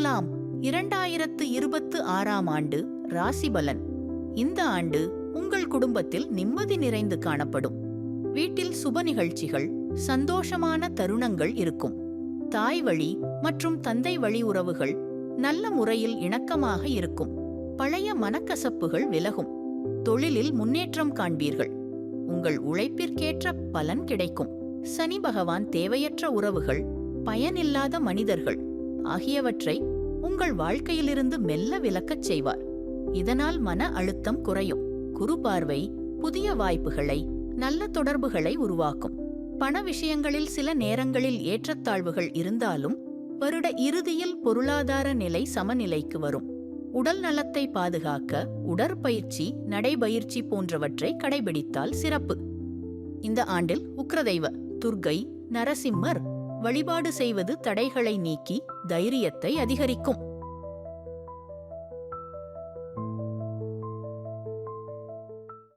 துலாம் 2026 ஆண்டு ராசிபலன். இந்த ஆண்டு உங்கள் குடும்பத்தில் நிம்மதி நிறைந்து காணப்படும். வீட்டில் சுப நிகழ்ச்சிகள், சந்தோஷமான தருணங்கள் இருக்கும். தாய் வழி மற்றும் தந்தை வழி உறவுகள் நல்ல முறையில் இணக்கமாக இருக்கும். பழைய மனக்கசப்புகள் விலகும். தொழிலில் முன்னேற்றம் காண்பீர்கள். உங்கள் உழைப்பிற்கேற்ற பலன் கிடைக்கும். சனி பகவான் தேவையற்ற உறவுகள், பயனில்லாத மனிதர்கள் ஆகியவற்றை உங்கள் வாழ்க்கையிலிருந்து மெல்ல விலக்கச் செய்வார். இதனால் மன அழுத்தம் குறையும். குரு பார்வை புதிய வாய்ப்புகளை, நல்ல தொடர்புகளை உருவாக்கும். பண விஷயங்களில் சில நேரங்களில் ஏற்றத்தாழ்வுகள் இருந்தாலும் வருட இறுதியில் பொருளாதார நிலை சமநிலைக்கு வரும். உடல் நலத்தை பாதுகாக்க உடற்பயிற்சி, நடைபயிற்சி போன்றவற்றை கடைபிடித்தால் சிறப்பு. இந்த ஆண்டில் உக்ரதெய்வ துர்க்கை, நரசிம்மர் வழிபாடு செய்வது தடைகளை நீக்கி தைரியத்தை அதிகரிக்கும்.